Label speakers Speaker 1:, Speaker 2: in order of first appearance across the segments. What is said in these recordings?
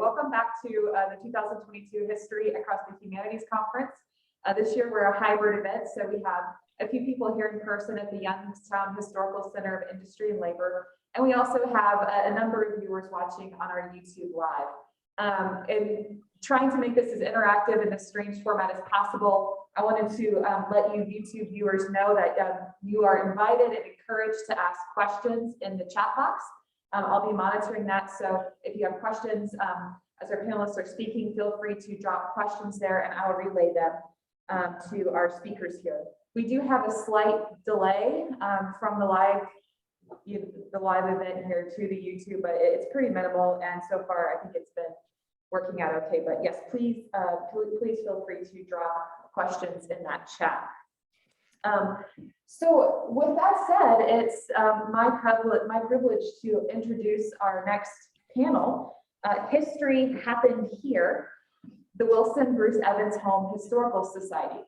Speaker 1: Welcome back to the 2022 History Across the Humanities Conference. This year we're a hybrid event, so we have a few people here in person at the Youngstown Historical Center of Industry and Labor, and we also have a number of viewers watching on our YouTube Live. In trying to make this as interactive in this strange format as possible, I wanted to let you YouTube viewers know that you are invited and encouraged to ask questions in the chat box. I'll be monitoring that, so if you have questions as our panelists are speaking, feel free to drop questions there and I'll relay them to our speakers here. We do have a slight delay from the live event here to the YouTube, but it's pretty minimal, and so far I think it's been working out okay. But yes, please feel free to drop questions in that chat. So with that said, it's my privilege to introduce our next panel. History Happened Here, the Wilson Bruce Evans Home Historical Society.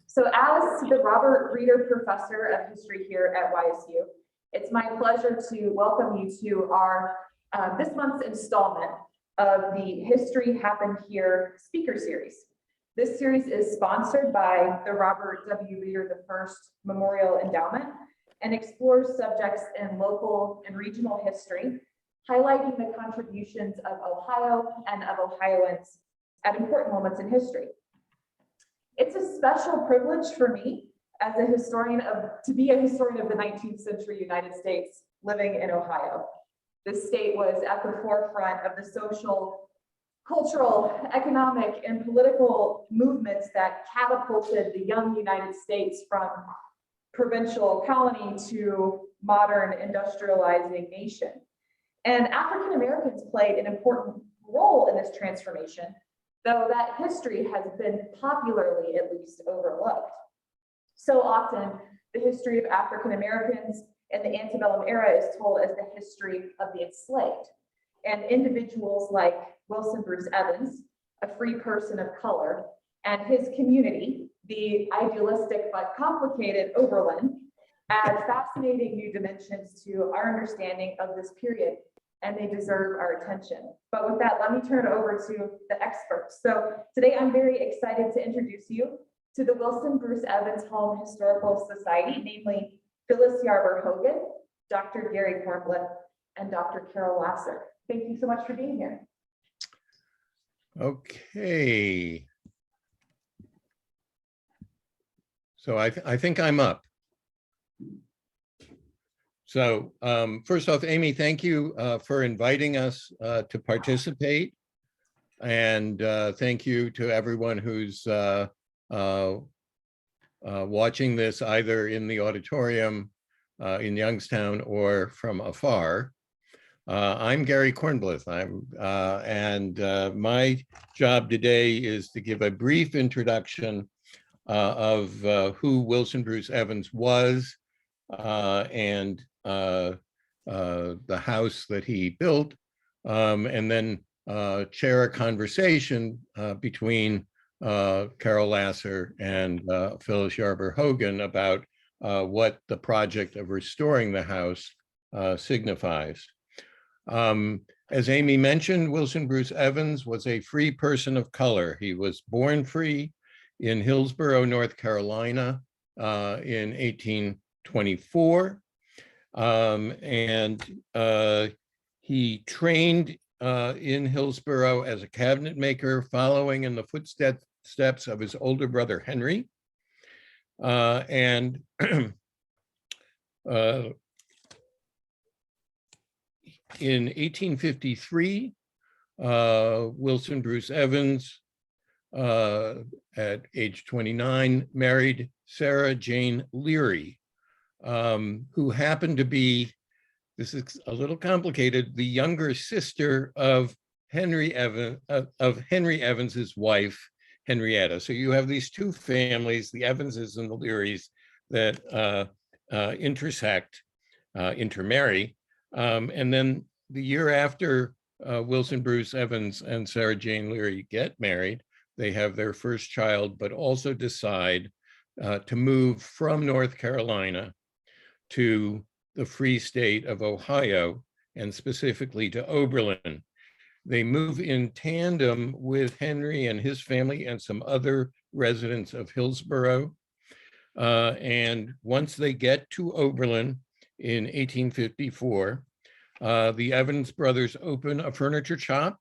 Speaker 1: So as the Robert Reeder Professor of History here at YSU, it's my pleasure to welcome you to our this month's installment of the History Happened Here speaker series. This series is sponsored by the Robert W. Reeder I Memorial Endowment and explores subjects in local and regional history, highlighting the contributions of Ohio and of Ohioans at important moments in history. It's a special privilege for me as a historian to be a historian of the 19th century United States living in Ohio. This state was at the forefront of the social, cultural, economic, and political movements that catapulted the young United States from provincial colony to modern industrializing nation. And African Americans played an important role in this transformation, though that history has been popularly at least overlooked. So often, the history of African Americans in the antebellum era is told as the history of the enslaved. And individuals like Wilson Bruce Evans, a free person of color, and his community, the idealistic but complicated Oberlin, add fascinating new dimensions to our understanding of this period, and they deserve our attention. But with that, let me turn it over to the experts. So today I'm very excited to introduce you to the Wilson Bruce Evans Home Historical Society, namely Phyllis Yarber Hogan, Dr. Gary Korblith, and Dr. Carol Lasser. Thank you so much for being here.
Speaker 2: Okay. So I think I'm up. So first off, Amy, thank you for inviting us to participate. And thank you to everyone who's watching this either in the auditorium in Youngstown or from afar. I'm Gary Korblith. And my job today is to give a brief introduction of who Wilson Bruce Evans was and the house that he built, and then chair a conversation between Carol Lasser and Phyllis Yarber Hogan about what the project of restoring the house signifies. As Amy mentioned, Wilson Bruce Evans was a free person of color. He was born free in Hillsborough, North Carolina in 1824. He trained in Hillsborough as a cabinet maker, following in the footsteps of his older brother, Henry. In 1853, Wilson Bruce Evans, at age 29, married Sarah Jane Leary, who happened to be, this is a little complicated, the younger sister of Henry Evans's wife, Henrietta. So you have these two families, the Evanses and the Learys, that intermarry. And then the year after Wilson Bruce Evans and Sarah Jane Leary get married, they have their first child, but also decide to move from North Carolina to the free state of Ohio, and specifically to Oberlin. They move in tandem with Henry and his family and some other residents of Hillsborough. And once they get to Oberlin in 1854, the Evans brothers open a furniture shop,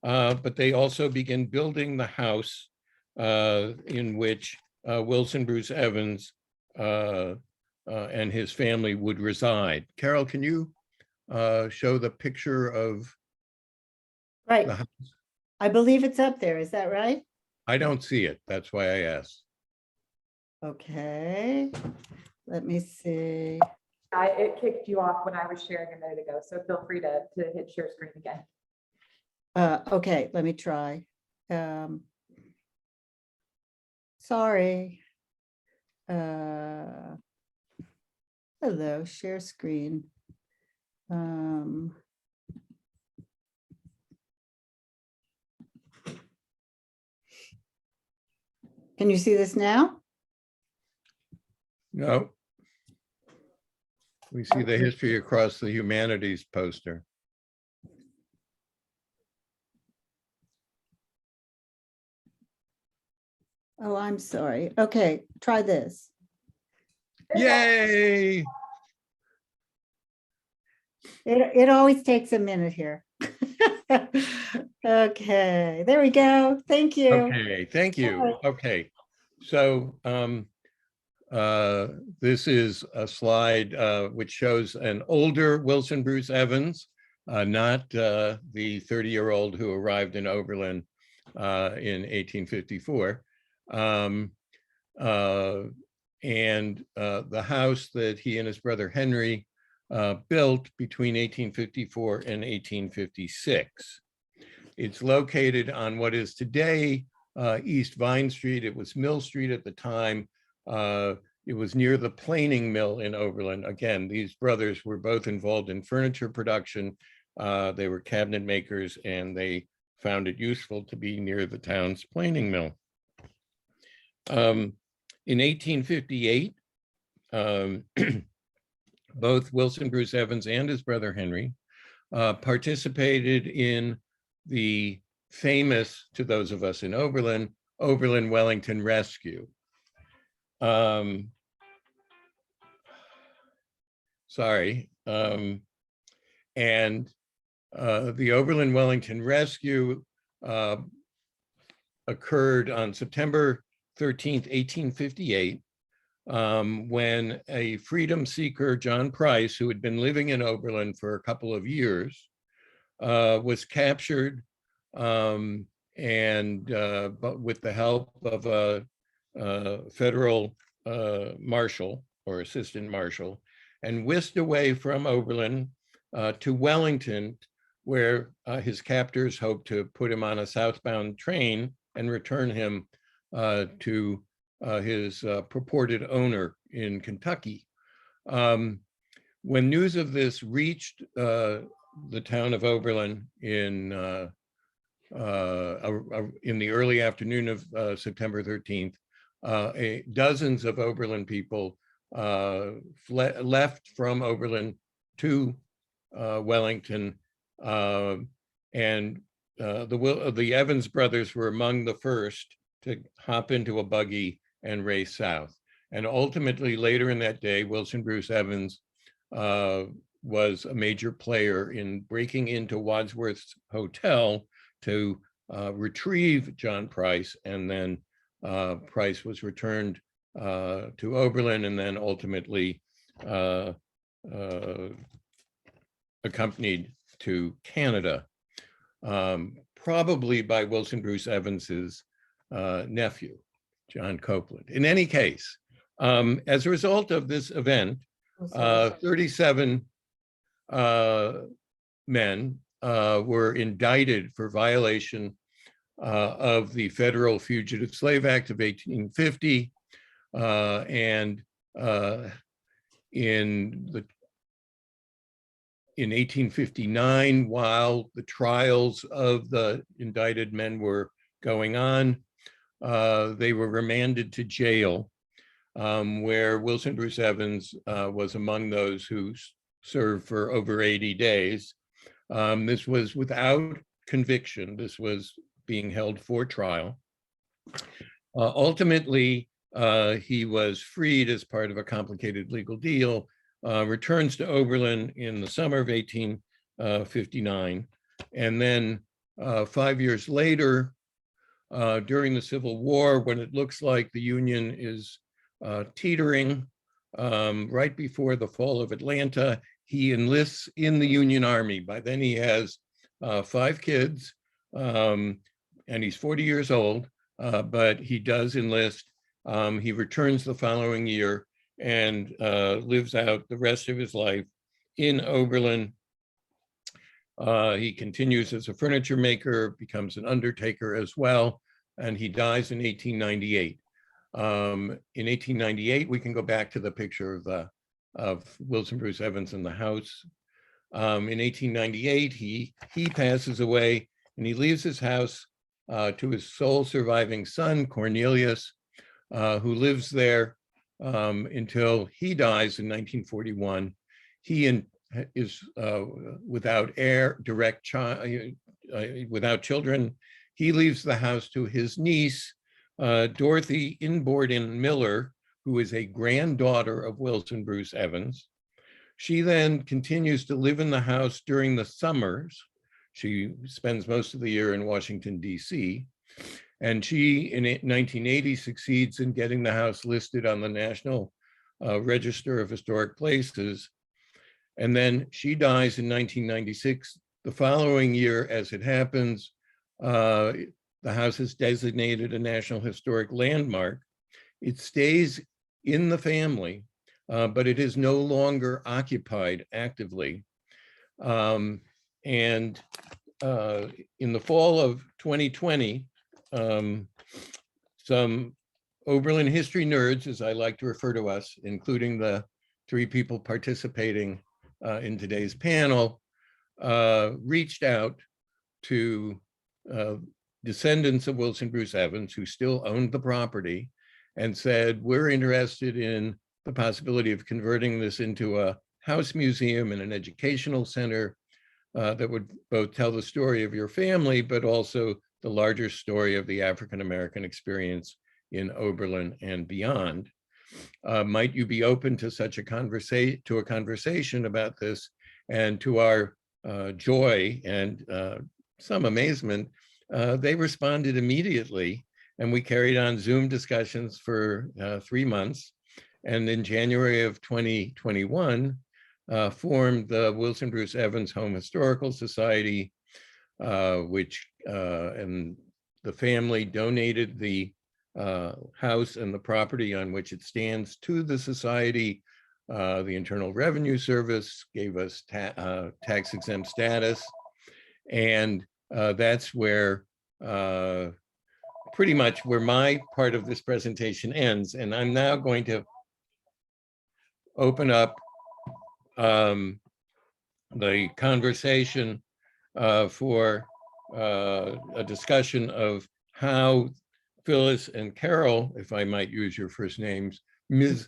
Speaker 2: but they also begin building the house in which Wilson Bruce Evans and his family would reside. Carol, can you show the picture of
Speaker 3: Right.
Speaker 2: the house?
Speaker 3: I believe it's up there. Is that right?
Speaker 2: I don't see it. That's why I asked.
Speaker 3: Okay. Let me see.
Speaker 1: It kicked you off when I was sharing a minute ago, so feel free to hit share screen again.
Speaker 3: Okay, let me try. Sorry. Hello, share screen. Can you see this now?
Speaker 2: No. We see the history across the humanities poster.
Speaker 3: Oh, I'm sorry. Okay, try this.
Speaker 2: Yay!
Speaker 3: It always takes a minute here. Okay, there we go. Thank you.
Speaker 2: Okay, thank you. Okay, so this is a slide which shows an older Wilson Bruce Evans, not the 30-year-old who arrived in Oberlin in 1854. And the house that he and his brother Henry built between 1854 and 1856. It's located on what is today East Vine Street. It was Mill Street at the time. It was near the planing mill in Overland. Again, these brothers were both involved in furniture production. They were cabinet makers, and they found it useful to be near the town's planing mill. In 1858, both Wilson Bruce Evans and his brother Henry participated in the famous, to those of us in Oberlin, Wellington rescue. Sorry. And the Oberlin Wellington rescue occurred on September 13th, 1858, when a freedom seeker, John Price, who had been living in Oberlin for a couple of years, was captured, but with the help of a federal marshal or assistant marshal, and whisked away from Oberlin to Wellington, where his captors hoped to put him on a southbound train and return him to his purported owner in Kentucky. When news of this reached the town of Oberlin in the early afternoon of September 13th, dozens of Oberlin people left from Oberlin to Wellington, and the Evans brothers were among the first to hop into a buggy and race south. And ultimately, later in that day, Wilson Bruce Evans was a major player in breaking into Wadsworth's hotel to retrieve John Price, and then Price was returned to Oberlin, and then ultimately accompanied to Canada, probably by Wilson Bruce Evans's nephew, John Korblith. In any case, as a result of this event, 37 men were indicted for violation of the Federal Fugitive Slave Act of 1850, and in 1859, while the trials of the indicted men were going on, they were remanded to jail, where Wilson Bruce Evans was among those who served for over 80 days. This was without conviction. This was being held for trial. Ultimately, he was freed as part of a complicated legal deal, returns to Oberlin in the summer of 1859. And then 5 years later, during the Civil War, when it looks like the Union is teetering, right before the fall of Atlanta, he enlists in the Union Army. By then he has 5 kids, and he's 40 years old, but he does enlist. He returns the following year and lives out the rest of his life in Oberlin. He continues as a furniture maker, becomes an undertaker as well, and he dies in 1898. In 1898, we can go back to the picture of Wilson Bruce Evans in the house. In 1898, he passes away, and he leaves his house to his sole surviving son, Cornelius, who lives there until he dies in 1941. He is without heir, without children. He leaves the house to his niece, Dorothy Inbourne Miller, who is a granddaughter of Wilson Bruce Evans. She then continues to live in the house during the summers. She spends most of the year in Washington, D.C. And she, in 1980, succeeds in getting the house listed on the National Register of Historic Places. And then she dies in 1996. The following year, as it happens, the house is designated a National Historic Landmark. It stays in the family, but it is no longer occupied actively. And in the fall of 2020, some Oberlin history nerds, as I like to refer to us, including the 3 people participating in today's panel, reached out to descendants of Wilson Bruce Evans, who still owned the property, and said, we're interested in the possibility of converting this into a house museum and an educational center that would both tell the story of your family, but also the larger story of the African-American experience in Oberlin and beyond. Might you be open to such a conversation about this? And to our joy and some amazement, they responded immediately, and we carried on Zoom discussions for 3 months. And in January of 2021, formed the Wilson Bruce Evans Home Historical Society, which and the family donated the house and the property on which it stands to the society. The Internal Revenue Service gave us tax exempt status. And that's where pretty much where my part of this presentation ends. And I'm now going to open up the conversation for a discussion of how Phyllis and Carol, if I might use your first names, Ms.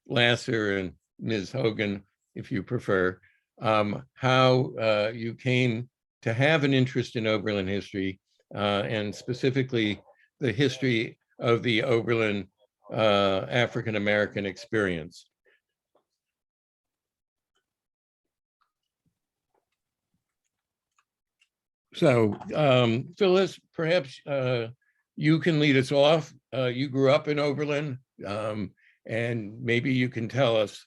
Speaker 2: Lasser and Ms. Hogan, if you prefer, how you came to have an interest in Oberlin history, and specifically the history of the Oberlin African-American experience. So, Phyllis, perhaps you can lead us off. You grew up in Oberlin, and maybe you can tell us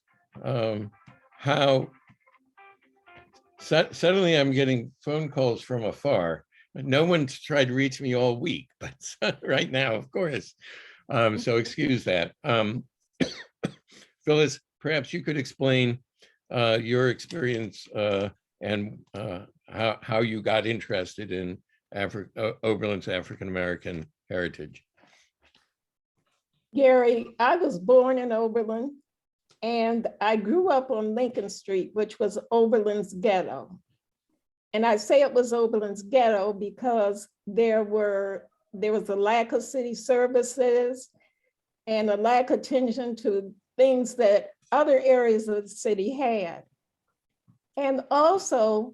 Speaker 2: how. Suddenly I'm getting phone calls from afar. No one's tried to reach me all week, but right now, of course. So excuse that. Phyllis, perhaps you could explain your experience and how you got interested in Oberlin's African-American heritage.
Speaker 4: Gary, I was born in Oberlin, and I grew up on Lincoln Street, which was Oberlin's ghetto. And I say it was Oberlin's ghetto because there was a lack of city services and a lack of attention to things that other areas of the city had. And also,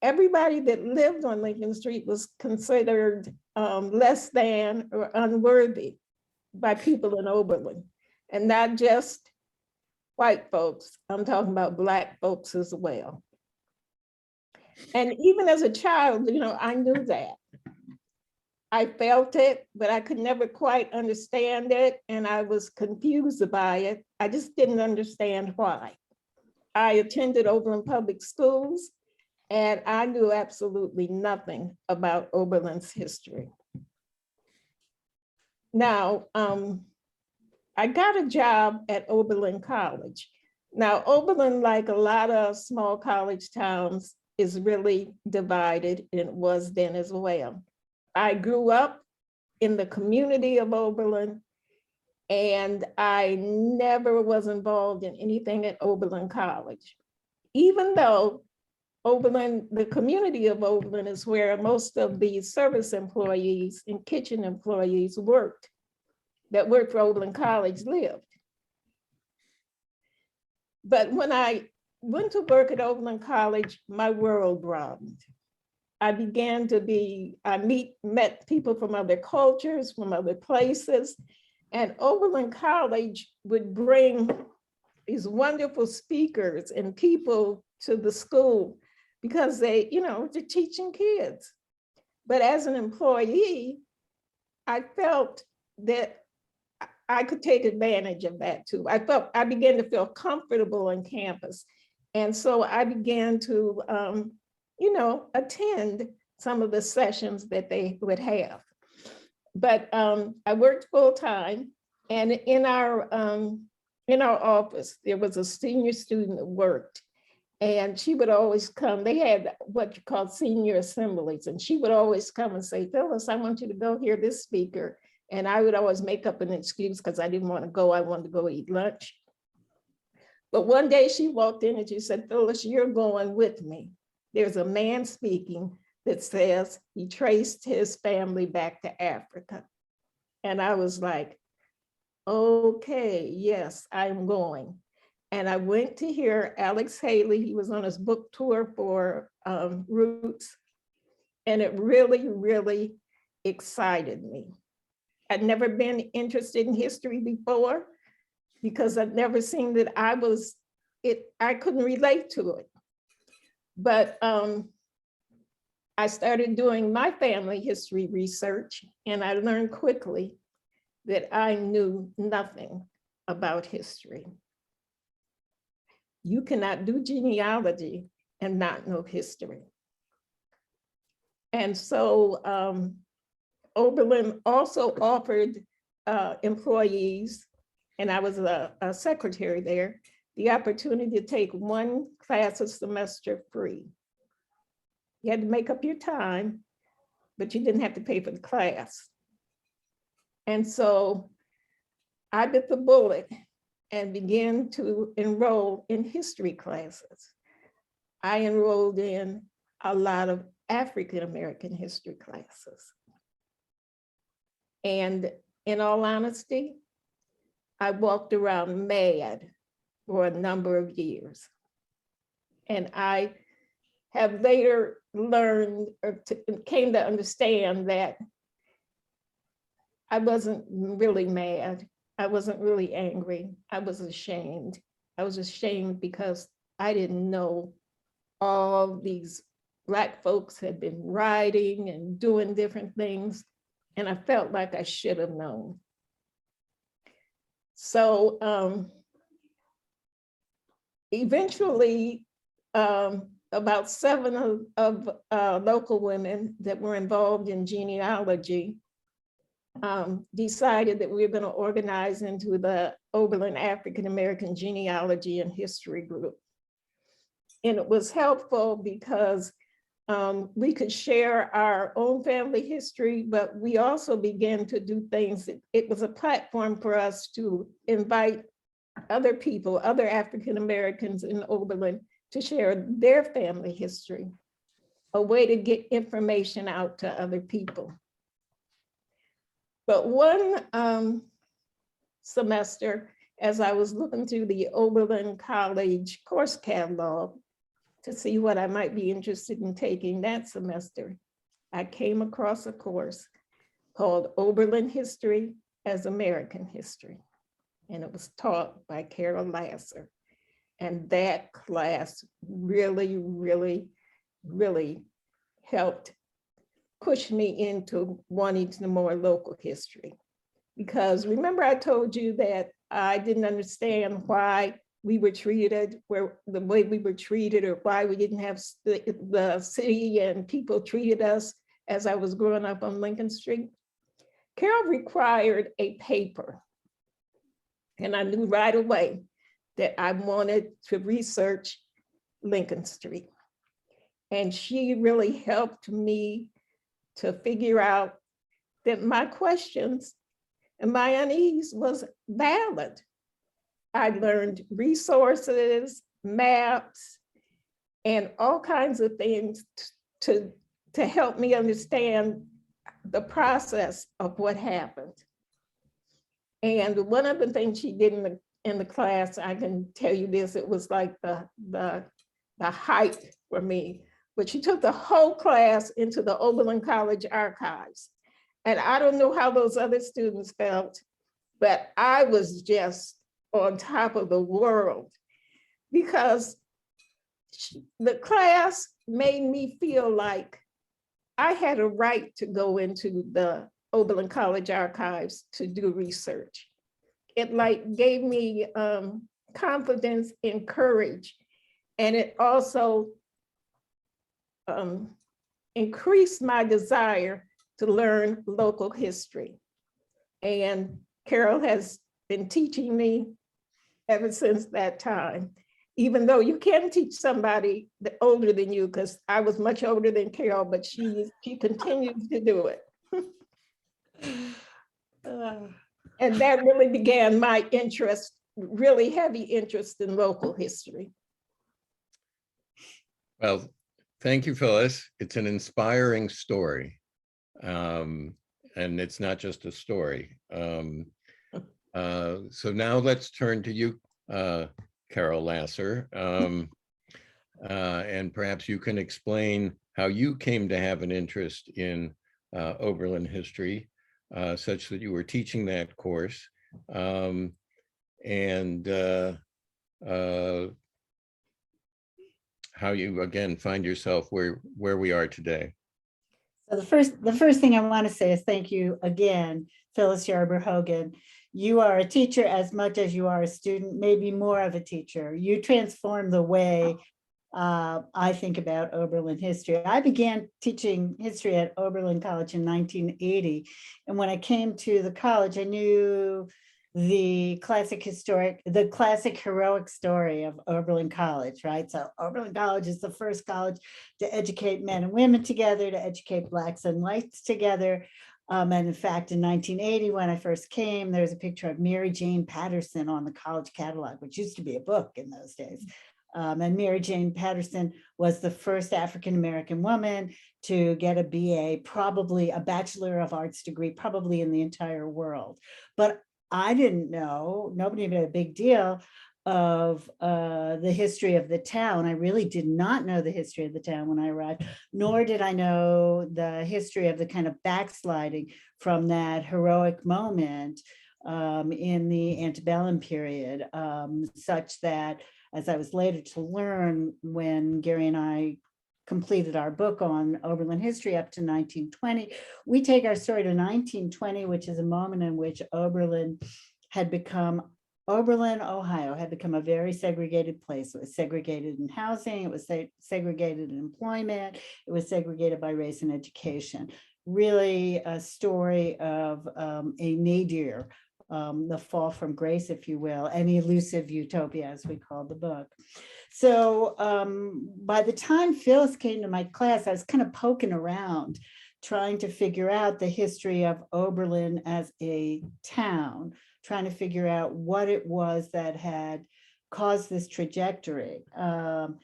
Speaker 4: everybody that lived on Lincoln Street was considered less than or unworthy by people in Oberlin, and not just white folks. I'm talking about Black folks as well. And even as a child, you know, I knew that. I felt it, but I could never quite understand it, and I was confused by it. I just didn't understand why. I attended Oberlin Public Schools, and I knew absolutely nothing about Oberlin's history. Now, I got a job at Oberlin College. Now, Oberlin, like a lot of small college towns, is really divided, and it was then as well. I grew up in the community of Oberlin, and I never was involved in anything at Oberlin College, even though Oberlin, the community of Oberlin, is where most of the service employees and kitchen employees worked, that worked for Oberlin College lived. But when I went to work at Oberlin College, my world broadened. I began to met people from other cultures, from other places, and Oberlin College would bring these wonderful speakers and people to the school because they, you know, they're teaching kids. But as an employee, I felt that I could take advantage of that too. I began to feel comfortable on campus. And so I began to, you know, attend some of the sessions that they would have. But I worked full time, and in our office, there was a senior student that worked, and she would always come. They had what you call senior assemblies, and she would always come and say, "Phyllis, I want you to go hear this speaker." And I would always make up an excuse because I didn't want to go. I wanted to go eat lunch. But one day she walked in and she said, "Phyllis, you're going with me. There's a man speaking that says he traced his family back to Africa." And I was like, okay, yes, I'm going. And I went to hear Alex Haley. He was on his book tour for Roots. And it really, really excited me. I'd never been interested in history before because I'd never seen that I couldn't relate to it. But I started doing my family history research, and I learned quickly that I knew nothing about history. You cannot do genealogy and not know history. And so Oberlin also offered employees, and I was a secretary there, the opportunity to take one class a semester free. You had to make up your time, but you didn't have to pay for the class. And so I bit the bullet and began to enroll in history classes. I enrolled in a lot of African-American history classes. And in all honesty, I walked around mad for a number of years. And I have later learned or came to understand that I wasn't really mad. I wasn't really angry. I was ashamed. I was ashamed because I didn't know all these Black folks had been writing and doing different things. And I felt like I should have known. So eventually, about 7 of local women that were involved in genealogy decided that we were going to organize into the Oberlin African American Genealogy and History Group. And it was helpful because we could share our own family history, but we also began to do things. It was a platform for us to invite other people, other African Americans in Oberlin, to share their family history, a way to get information out to other people. But one semester, as I was looking through the Oberlin College course catalog, to see what I might be interested in taking that semester, I came across a course called Oberlin History as American History. And it was taught by Carol Lasser. And that class really, really, really helped push me into wanting to know more local history. Because remember I told you that I didn't understand why we were treated the way we were treated, or why we didn't have the city and people treated us as I was growing up on Lincoln Street. Carol required a paper. And I knew right away that I wanted to research Lincoln Street. And she really helped me to figure out that my questions and my unease was valid. I learned resources, maps, and all kinds of things to help me understand the process of what happened. And one of the things she did in the class, I can tell you this, it was like the height for me, but she took the whole class into the Oberlin College archives. And I don't know how those other students felt, but I was just on top of the world, because the class made me feel like I had a right to go into the Oberlin College archives to do research. It like gave me confidence and courage. And it also increased my desire to learn local history. And Carol has been teaching me ever since that time, even though you can teach somebody older than you, because I was much older than Carol, but she continues to do it. And that really began my interest, really heavy interest in local history.
Speaker 2: Well, thank you, Phyllis. It's an inspiring story. And it's not just a story. So now let's turn to you, Carol Lasser. And perhaps you can explain how you came to have an interest in Oberlin history, such that you were teaching that course, and how you again find yourself where we are today.
Speaker 3: So the first thing I want to say is thank you again, Phyllis Yarber Hogan. You are a teacher as much as you are a student, maybe more of a teacher. You transform the way I think about Oberlin history. I began teaching history at Oberlin College in 1980. And when I came to the college, I knew the classic heroic story of Oberlin College, right? So Oberlin College is the first college to educate men and women together, to educate Blacks and whites together. And in fact, in 1980, when I first came, there's a picture of Mary Jane Patterson on the college catalog, which used to be a book in those days. And Mary Jane Patterson was the first African-American woman to get a BA, probably a Bachelor of Arts degree, probably in the entire world. But I didn't know, nobody made a big deal of the history of the town. I really did not know the history of the town when I arrived, nor did I know the history of the kind of backsliding from that heroic moment in the antebellum period, such that, as I was later to learn when Gary and I completed our book on Oberlin history up to 1920, we take our story to 1920, which is a moment in which Oberlin, Ohio had become a very segregated place. It was segregated in housing, it was segregated in employment, it was segregated by race and education. Really a story of a nadir, the fall from grace, if you will, an elusive utopia, as we call the book. So by the time Phyllis came to my class, I was kind of poking around, trying to figure out the history of Oberlin as a town, trying to figure out what it was that had caused this trajectory. Again,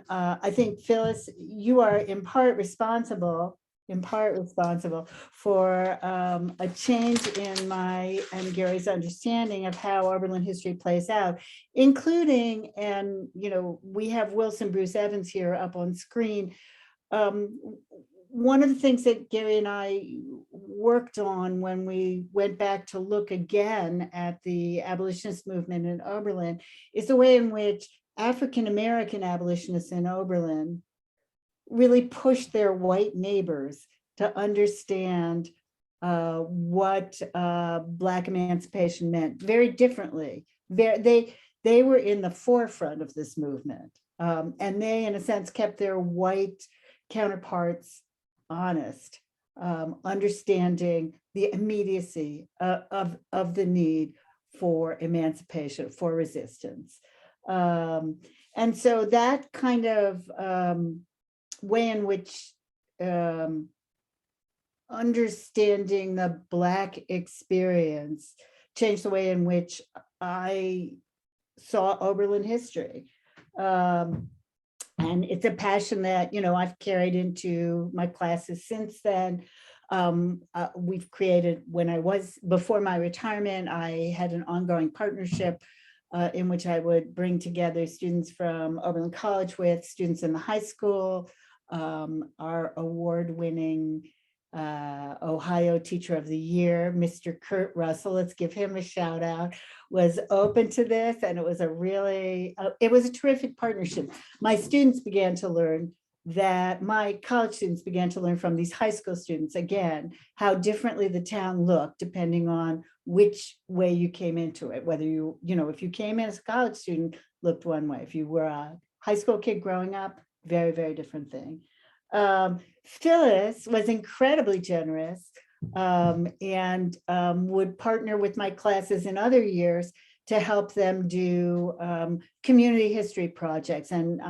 Speaker 3: I think, Phyllis, you are in part responsible in part responsible for a change in my and Gary's understanding of how Oberlin history plays out, including, and we have Wilson Bruce Evans here up on screen. One of the things that Gary and I worked on when we went back to look again at the abolitionist movement in Oberlin is the way in which African-American abolitionists in Oberlin really pushed their white neighbors to understand what Black emancipation meant very differently. They were in the forefront of this movement, and they, in a sense, kept their white counterparts honest, understanding the immediacy of the need for emancipation, for resistance. And so that kind of way in which understanding the Black experience changed the way in which I saw Oberlin history. And it's a passion that, I've carried into my classes since then. We've created, before my retirement, I had an ongoing partnership in which I would bring together students from Oberlin College with students in the high school. Our award-winning Ohio Teacher of the Year, Mr. Kurt Russell, let's give him a shout out, was open to this, and it was a terrific partnership. My students began to learn that my college students began to learn from these high school students, again, how differently the town looked depending on which way you came into it, whether if you came in as a college student, looked one way. If you were a high school kid growing up, very, very different thing. Phyllis was incredibly generous and would partner with my classes in other years to help them do community history projects. And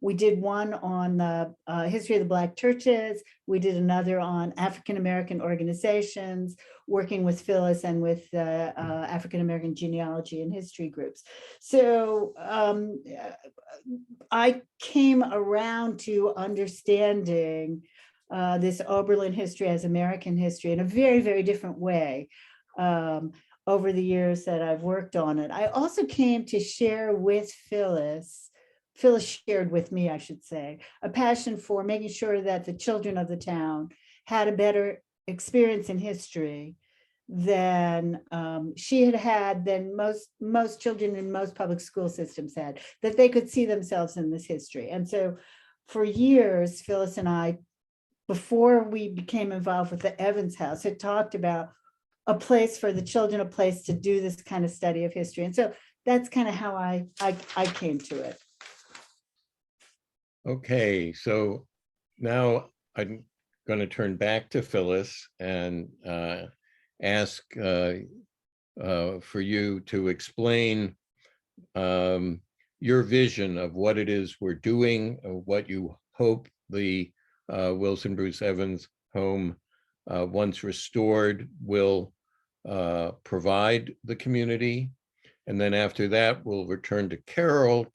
Speaker 3: we did one on the history of the Black churches. We did another on African-American organizations, working with Phyllis and with African-American genealogy and history groups. So I came around to understanding this Oberlin history as American history in a very, very different way over the years that I've worked on it. I also came to share with Phyllis shared with me, I should say, a passion for making sure that the children of the town had a better experience in history than she had than most children in most public school systems had, that they could see themselves in this history. And so for years, Phyllis and I, before we became involved with the Evans House, had talked about a place for the children, a place to do this kind of study of history. And so that's kind of how I came to it.
Speaker 2: Okay, so now I'm going to turn back to Phyllis and ask for you to explain your vision of what it is we're doing, what you hope the Wilson Bruce Evans home, once restored, will provide the community. And then after that, we'll return to Carol,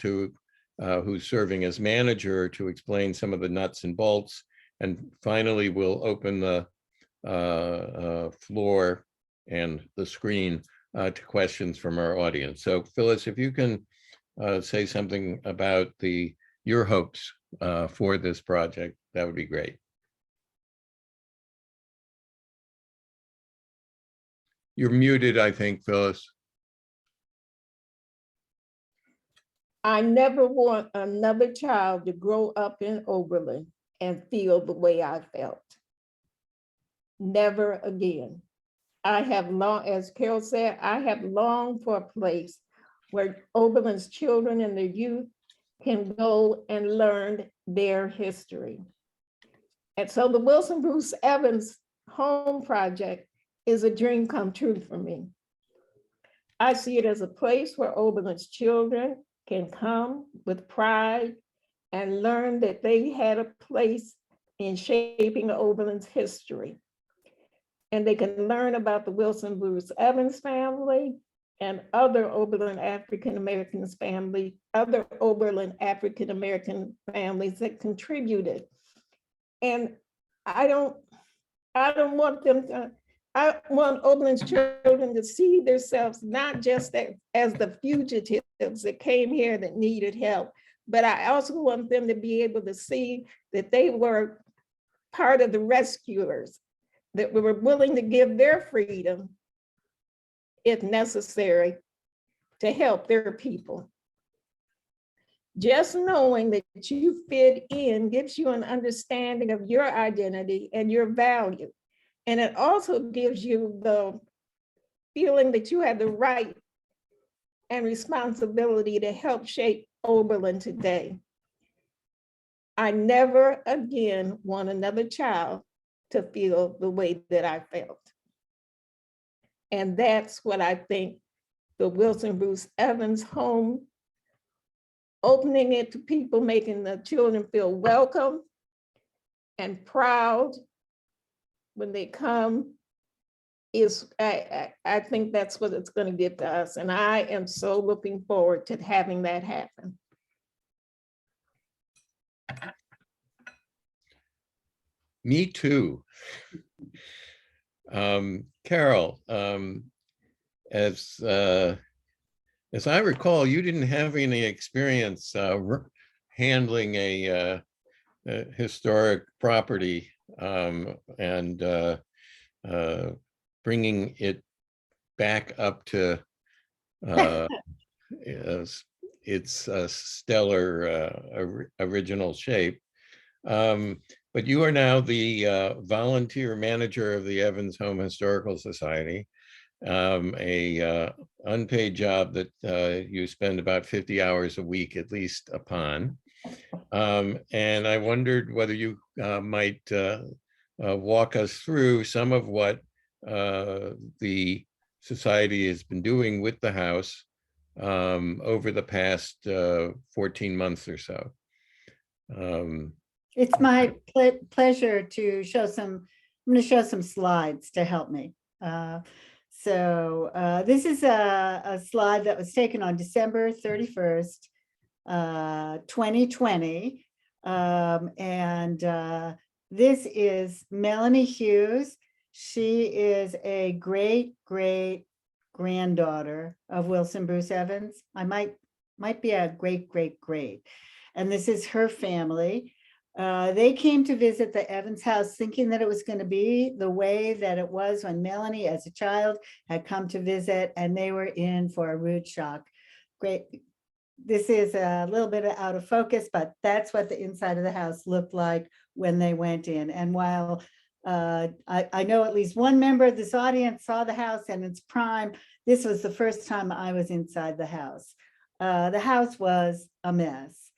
Speaker 2: who's serving as manager, to explain some of the nuts and bolts. And finally, we'll open the floor and the screen to questions from our audience. So Phyllis, if you can say something about your hopes for this project, that would be great. You're muted, I think, Phyllis.
Speaker 4: I never want another child to grow up in Oberlin and feel the way I felt. Never again. I have long, as Carol said, I have longed for a place where Oberlin's children and their youth can go and learn their history. And so the Wilson Bruce Evans Home Project is a dream come true for me. I see it as a place where Oberlin's children can come with pride and learn that they had a place in shaping Oberlin's history. And they can learn about the Wilson Bruce Evans family and other Oberlin African-American families that contributed. And I don't want them to, I want Oberlin's children to see themselves not just as the fugitives that came here that needed help, but I also want them to be able to see that they were part of the rescuers, that we were willing to give their freedom, if necessary, to help their people. Just knowing that you fit in gives you an understanding of your identity and your value. And it also gives you the feeling that you have the right and responsibility to help shape Oberlin today. I never again want another child to feel the way that I felt. And that's what I think the Wilson Bruce Evans home, opening it to people, making the children feel welcome and proud when they come, is, I think that's what it's going to give to us. And I am so looking forward to having that happen.
Speaker 2: Me too. Carol, as I recall, you didn't have any experience handling a historic property and bringing it back up to its stellar original shape. But you are now the volunteer manager of the Evans Home Historical Society, a unpaid job that you spend about 50 hours a week at least upon. And I wondered whether you might walk us through some of what the society has been doing with the house over the past 14 months or so.
Speaker 3: It's my pleasure to show some, I'm going to show some slides to help me. So this is a slide that was taken on December 31st, 2020. This is Melanie Hughes. She is a great granddaughter of Wilson Bruce Evans. I might be a great. And this is her family. They came to visit the Evans house thinking that it was going to be the way that it was when Melanie as a child had come to visit, and they were in for a rude shock. Great. This is a little bit out of focus, but that's what the inside of the house looked like when they went in. And while I know at least one member of this audience saw the house in its prime, this was the first time I was inside the house. The house was a mess.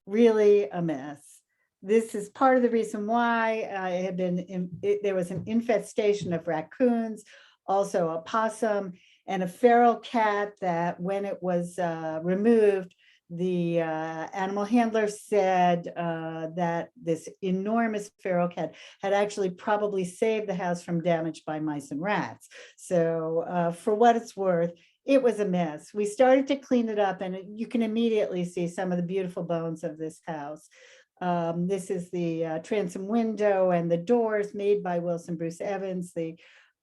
Speaker 3: Really a mess. This is part of the reason why I had been there was an infestation of raccoons, also a possum, and a feral cat that when it was removed, the animal handler said that this enormous feral cat had actually probably saved the house from damage by mice and rats. So for what it's worth, it was a mess. We started to clean it up, and you can immediately see some of the beautiful bones of this house. This is the transom window and the doors made by Wilson Bruce Evans, the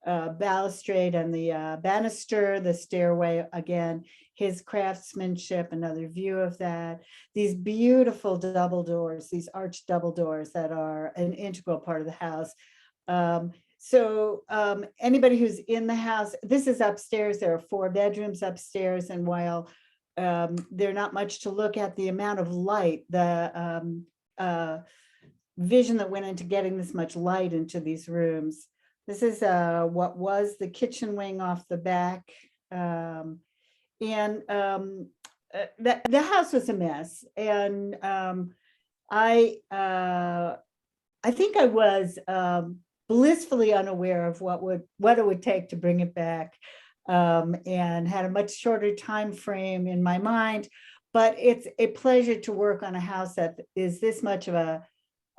Speaker 3: balustrade and the banister, the stairway, again, his craftsmanship, another view of that. These beautiful double doors, these arched double doors that are an integral part of the house. So anybody who's in the house, this is upstairs. There are 4 bedrooms upstairs, and while they're not much to look at, the amount of light, the vision that went into getting this much light into these rooms. This is what was the kitchen wing off the back. The house was a mess. And I think I was blissfully unaware of what it would take to bring it back, and had a much shorter time frame in my mind. But it's a pleasure to work on a house that is this much of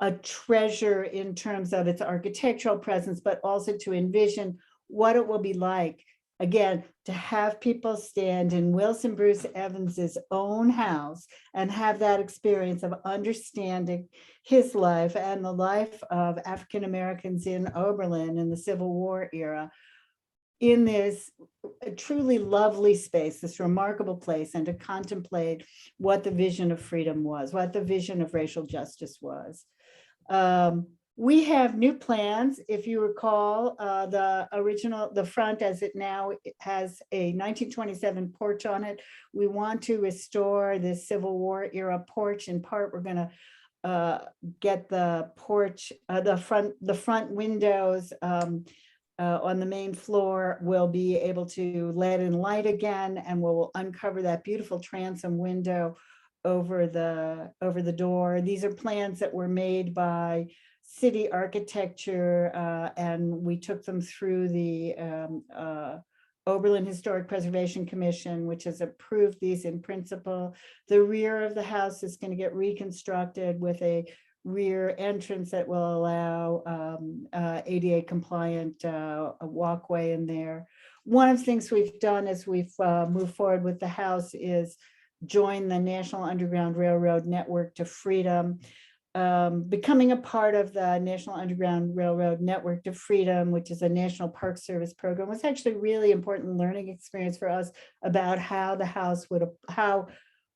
Speaker 3: a treasure in terms of its architectural presence, but also to envision what it will be like again, to have people stand in Wilson Bruce Evans's own house and have that experience of understanding his life and the life of African Americans in Oberlin in the Civil War era in this truly lovely space, this remarkable place, and to contemplate what the vision of freedom was, what the vision of racial justice was. We have new plans. If you recall, the front as it now has a 1927 porch on it. We want to restore this Civil War era porch. In part, we're going to get the porch, the front windows on the main floor will be able to let in light again, and we'll uncover that beautiful transom window over the door. These are plans that were made by city architecture, and we took them through the Oberlin Historic Preservation Commission, which has approved these in principle. The rear of the house is going to get reconstructed with a rear entrance that will allow ADA compliant walkway in there. One of the things we've done as we've moved forward with the house is join the National Underground Railroad Network to Freedom. Becoming a part of the National Underground Railroad Network to Freedom, which is a National Park Service program, was actually a really important learning experience for us about how the house would,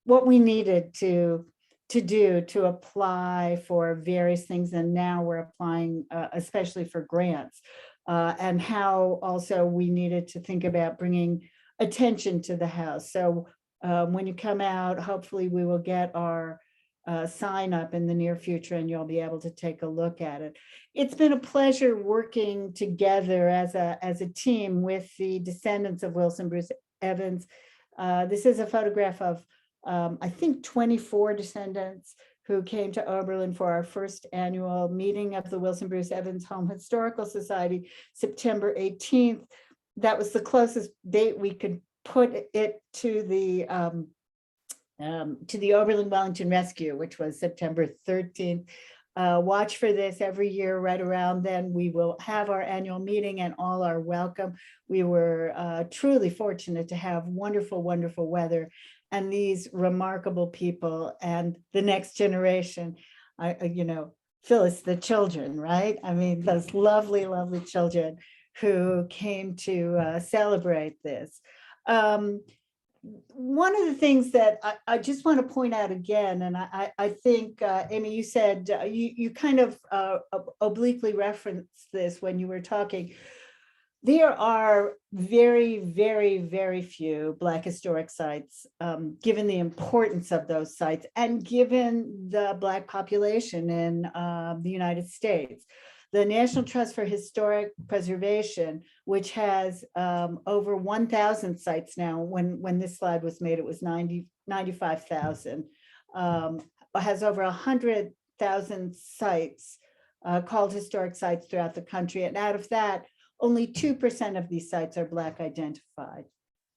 Speaker 3: what we needed to do to apply for various things. And now we're applying, especially for grants, and how also we needed to think about bringing attention to the house. So when you come out, hopefully we will get our sign up in the near future and you'll be able to take a look at it. It's been a pleasure working together as a team with the descendants of Wilson Bruce Evans. This is a photograph of I think 24 descendants who came to Oberlin for our first annual meeting of the Wilson Bruce Evans Home Historical Society, September 18th. That was the closest date we could put it to the Oberlin Wellington Rescue, which was September 13th. Watch for this every year right around then. We will have our annual meeting and all are welcome. We were truly fortunate to have wonderful, wonderful weather and these remarkable people and the next generation, Phyllis, the children, right? I mean, those lovely, lovely children who came to celebrate this. One of the things that I just want to point out again, and I think, Amy, you said, you kind of obliquely referenced this when you were talking. There are very, very, very few Black historic sites, given the importance of those sites and given the Black population in the United States. The National Trust for Historic Preservation, which has over 1,000 sites now, when this slide was made, it was 95,000, has over 100,000 sites called historic sites throughout the country. And out of that, only 2% of these sites are Black identified,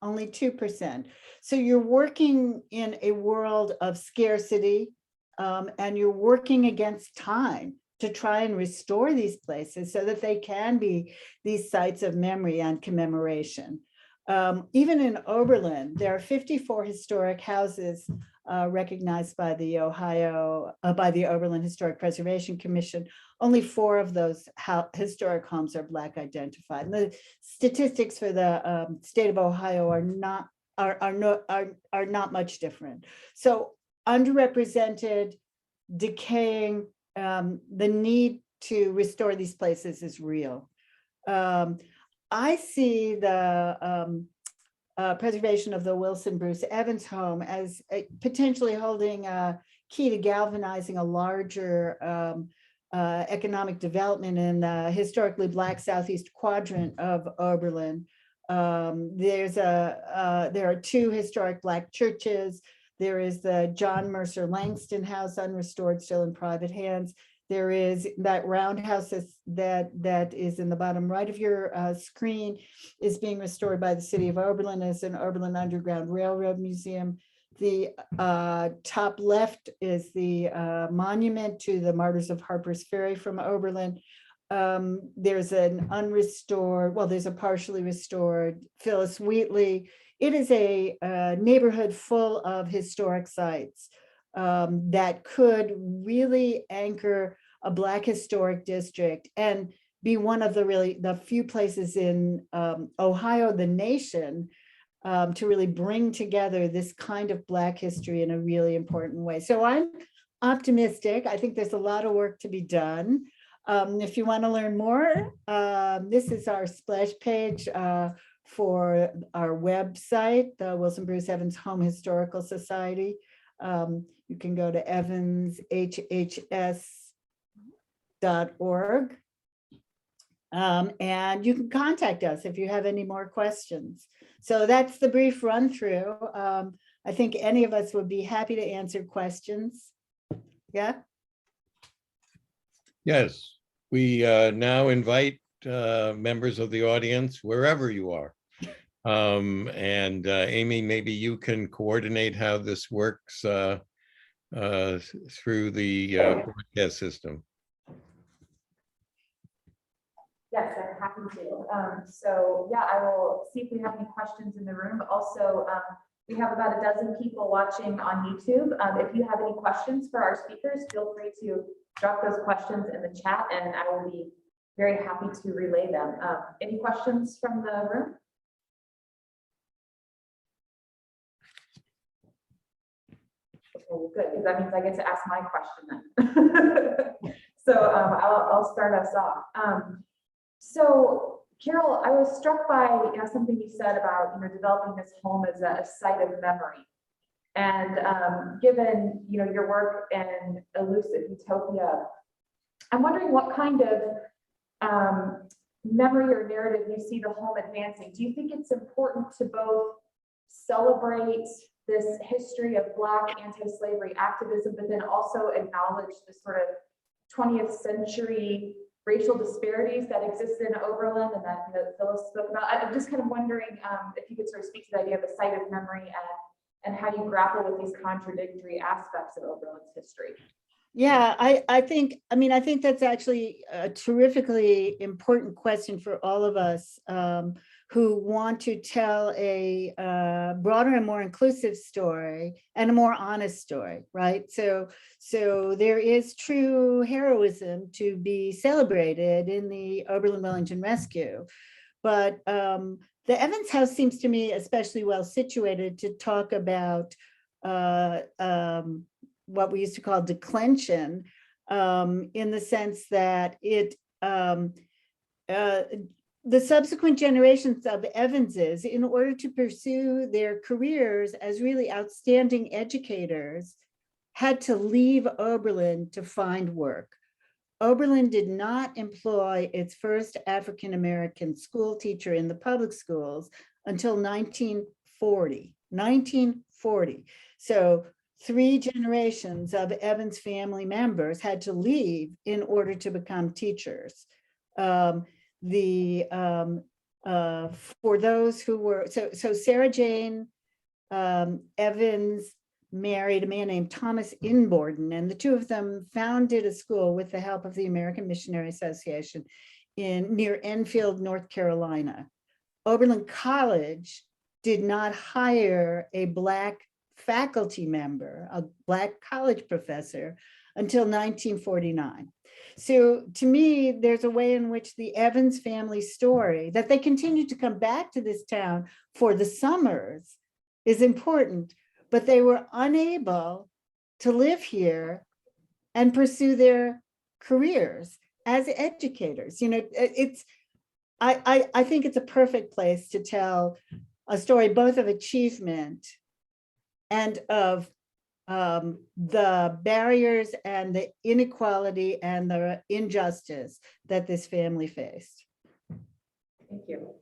Speaker 3: only 2%. So you're working in a world of scarcity, and you're working against time to try and restore these places so that they can be these sites of memory and commemoration. Even in Oberlin, there are 54 historic houses recognized by the Oberlin Historic Preservation Commission. Only 4 of those historic homes are Black identified. And the statistics for the state of Ohio are not much different. So underrepresented, decaying, the need to restore these places is real. I see the preservation of the Wilson Bruce Evans home as potentially holding a key to galvanizing a larger economic development in the historically Black southeast quadrant of Oberlin. There are 2 historic Black churches. There is the John Mercer Langston House, unrestored, still in private hands. There is that roundhouse that is in the bottom right of your screen, is being restored by the city of Oberlin as an Oberlin Underground Railroad Museum. The top left is the monument to the Martyrs of Harper's Ferry from Oberlin. There's an unrestored, well, there's a partially restored Phyllis Wheatley. It is a neighborhood full of historic sites that could really anchor a Black historic district and be one of the few places in Ohio, the nation, to really bring together this kind of Black history in a really important way. So I'm optimistic. I think there's a lot of work to be done. If you want to learn more, this is our splash page for our website, the Wilson Bruce Evans Home Historical Society. You can go to evanshhs.org. And you can contact us if you have any more questions. So that's the brief run through. I think any of us would be happy to answer questions. Yeah.
Speaker 2: Yes, we now invite members of the audience, wherever you are. And Amy, maybe you can coordinate how this works through the broadcast system.
Speaker 1: Yes, I'm happy to. So yeah, I will see if we have any questions in the room. Also, we have about a dozen people watching on YouTube. If you have any questions for our speakers, feel free to drop those questions in the chat and I will be very happy to relay them. Any questions from the room? Okay, good, because that means I get to ask my question then. So I'll start us off. So Carol, I was struck by something you said about developing this home as a site of memory, and given your work in Elusive Utopia, I'm wondering what kind of memory or narrative you see the home advancing. Do you think it's important to both celebrate this history of Black anti-slavery activism, but then also acknowledge the sort of 20th century racial disparities that exist in Oberlin and that Phyllis spoke about? I'm just kind of wondering if you could sort of speak to the idea of a site of memory and how you grapple with these contradictory aspects of Oberlin's history.
Speaker 3: Yeah, I think that's actually a terrifically important question for all of us who want to tell a broader and more inclusive story and a more honest story, right? So there is true heroism to be celebrated in the Oberlin Wellington rescue, but the Evans House seems to me especially well situated to talk about what we used to call declension, in the sense that the subsequent generations of Evanses, in order to pursue their careers as really outstanding educators, had to leave Oberlin to find work. Oberlin did not employ its first African-American school teacher in the public schools until 1940. So 3 generations of Evans family members had to leave in order to become teachers. For those who were, so Sarah Jane Evans married a man named Thomas Inborden, and the two of them founded a school with the help of the American Missionary Association near Enfield, North Carolina. Oberlin College did not hire a Black faculty member, a Black college professor, until 1949. So to me, there's a way in which the Evans family story, that they continue to come back to this town for the summers, is important, but they were unable to live here and pursue their careers as educators. I think it's a perfect place to tell a story both of achievement and of the barriers and the inequality and the injustice that this family faced.
Speaker 1: Thank you.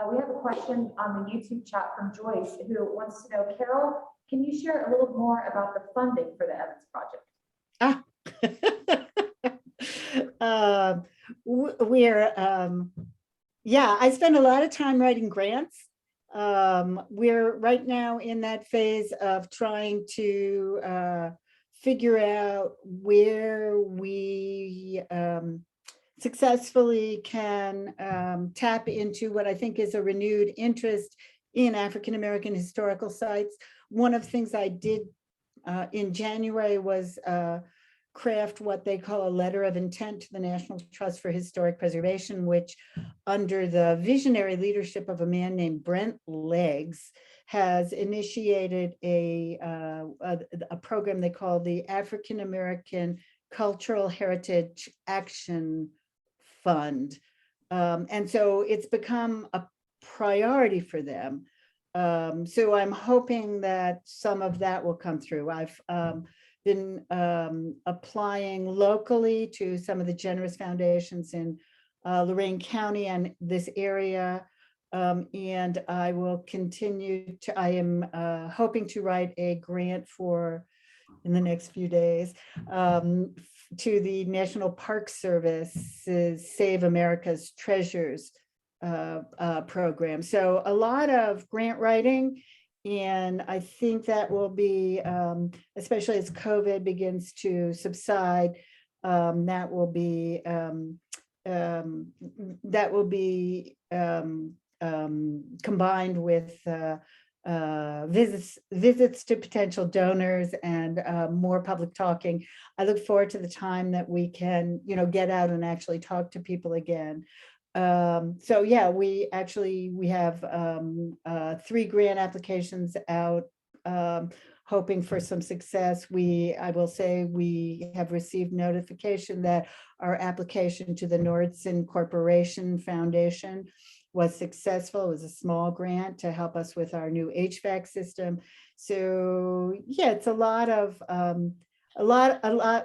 Speaker 1: We have a question on the YouTube chat from Joyce, who wants to know, Carol, can you share a little more about the funding for the Evans project?
Speaker 3: I spend a lot of time writing grants. We're right now in that phase of trying to figure out where we successfully can tap into what I think is a renewed interest in African-American historical sites. One of the things I did in January was craft what they call a letter of intent to the National Trust for Historic Preservation, which under the visionary leadership of a man named Brent Leggs has initiated a program they call the African American Cultural Heritage Action Fund. And so it's become a priority for them. So I'm hoping that some of that will come through. I've been applying locally to some of the generous foundations in Lorain County and this area. And I will continue to, I am hoping to write a grant for, in the next few days, to the National Park Service's Save America's Treasures program. So a lot of grant writing, and I think that will be, especially as COVID begins to subside, that will be combined with visits to potential donors and more public talking. I look forward to the time that we can, get out and actually talk to people again. So yeah, we have 3 grant applications out, hoping for some success. I will say we have received notification that our application to the Nordson Corporation Foundation was successful. It was a small grant to help us with our new HVAC system. So yeah, it's a lot.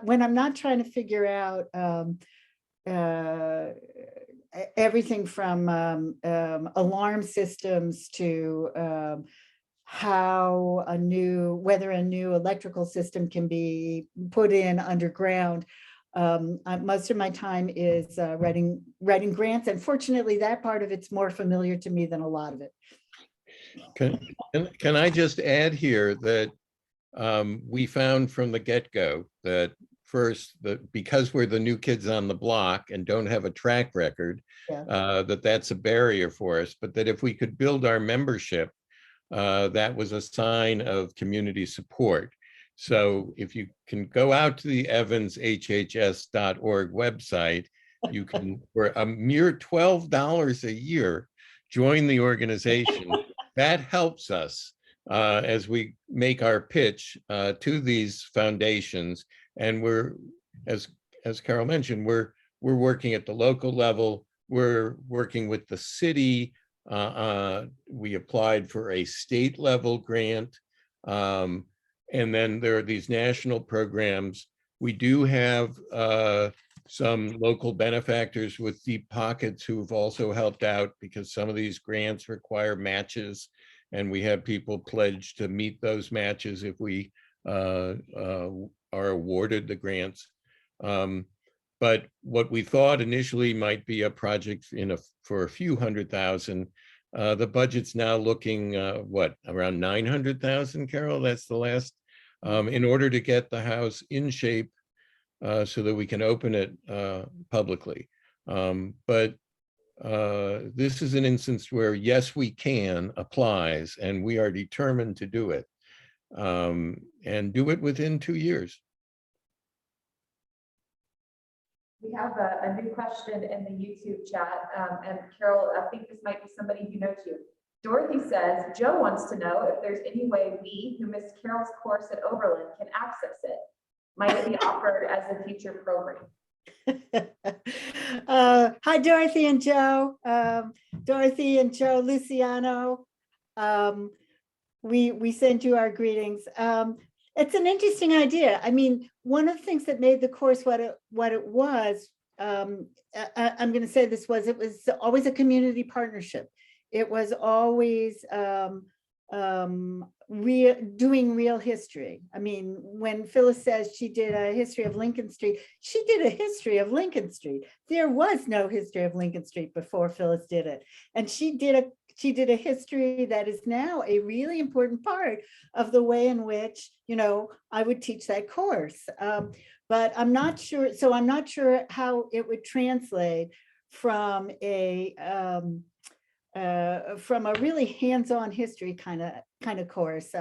Speaker 3: When I'm not trying to figure out everything from alarm systems to whether a new electrical system can be put in underground. Most of my time is writing grants, and fortunately that part of it's more familiar to me than a lot of it.
Speaker 2: Can I just add here that we found from the get-go that first, because we're the new kids on the block and don't have a track record, that's a barrier for us, but that if we could build our membership, that was a sign of community support. So if you can go out to the evanshhs.org website, you can, for a mere $12 a year, join the organization. That helps us as we make our pitch to these foundations. And we're, as Carol mentioned, we're working at the local level. We're working with the city. We applied for a state level grant. And then there are these national programs. We do have some local benefactors with deep pockets who've also helped out, because some of these grants require matches, and we have people pledged to meet those matches if we are awarded the grants. But what we thought initially might be a project for a few $100,000, the budget's now looking around 900,000, Carol? That's the last, in order to get the house in shape so that we can open it publicly. But this is an instance where yes, we can applies, and we are determined to do it, and do it within 2 years.
Speaker 1: We have a new question in the YouTube chat, and Carol, I think this might be somebody who knows you. Dorothy says, Joe wants to know if there's any way we who missed Carol's course at Oberlin can access it. Might it be offered as a future program?
Speaker 3: Hi, Dorothy and Joe. Dorothy and Joe Luciano. We send you our greetings. It's an interesting idea. I mean, one of the things that made the course what it was, I'm going to say this was, it was always a community partnership. It was always doing real history. I mean, when Phyllis says she did a history of Lincoln Street, she did a history of Lincoln Street. There was no history of Lincoln Street before Phyllis did it. And she did a history that is now a really important part of the way in which, I would teach that course. but I'm not sure, so I'm not sure how it would translate from a really hands-on history kind of course.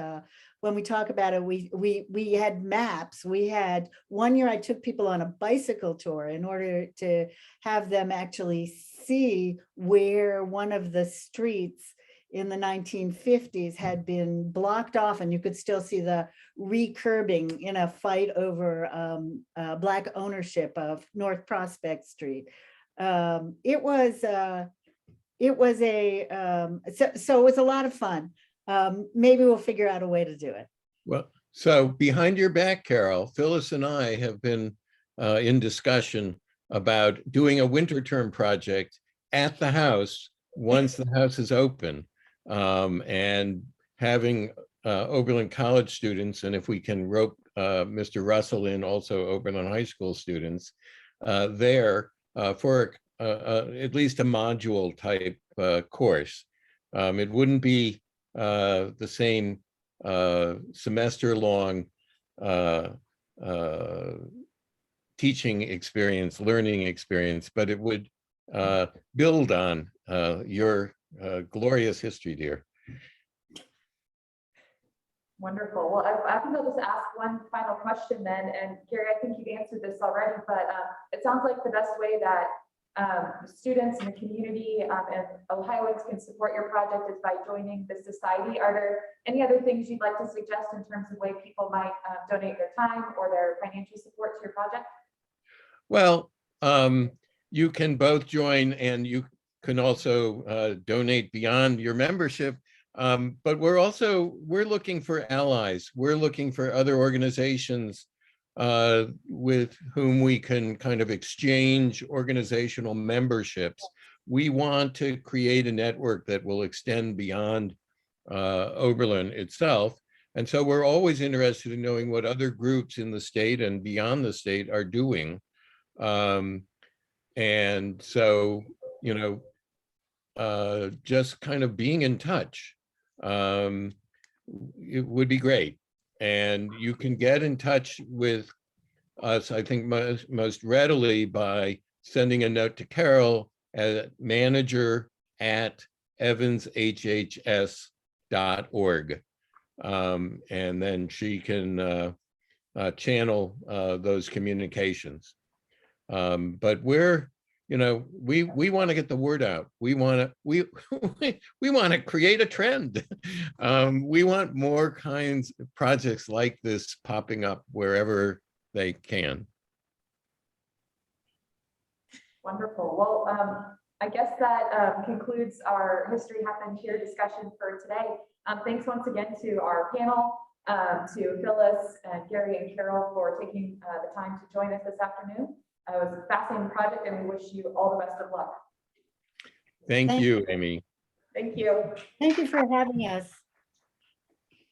Speaker 3: When we talk about it, we had maps. We had one year I took people on a bicycle tour in order to have them actually see where one of the streets in the 1950s had been blocked off, and you could still see the recurbing in a fight over Black ownership of North Prospect Street. It was a lot of fun. Maybe we'll figure out a way to do it.
Speaker 2: Well, so behind your back, Carol, Phyllis and I have been in discussion about doing a winter term project at the house once the house is open, and having Oberlin College students, and if we can rope Mr. Russell in, also Oberlin High School students there for at least a module type course. It wouldn't be the same semester long teaching experience, learning experience, but it would build on your glorious history, dear.
Speaker 1: Wonderful. Well, I think I'll just ask one final question then. And Gary, I think you've answered this already, but it sounds like the best way that students in the community and Ohioans can support your project is by joining the society. Are there any other things you'd like to suggest in terms of way people might donate their time or their financial support to your project?
Speaker 2: Well, you can both join, and you can also donate beyond your membership. But we're looking for allies. We're looking for other organizations with whom we can kind of exchange organizational memberships. We want to create a network that will extend beyond Oberlin itself. And so we're always interested in knowing what other groups in the state and beyond the state are doing. And so, you know, just kind of being in touch, it would be great. And you can get in touch with us, I think, most readily by sending a note to Carol at manager@evanshhs.org. And then she can channel those communications. But we're, you know, we want to get the word out. We want to create a trend. We want more kinds of projects like this popping up wherever they can.
Speaker 1: Wonderful. Well, I guess that concludes our History Happened Here discussion for today. Thanks once again to our panel, to Phyllis and Gary and Carol for taking the time to join us this afternoon. It was a fascinating project, and we wish you all the best of luck.
Speaker 2: Thank you, Amy.
Speaker 1: Thank you.
Speaker 3: Thank you for having us.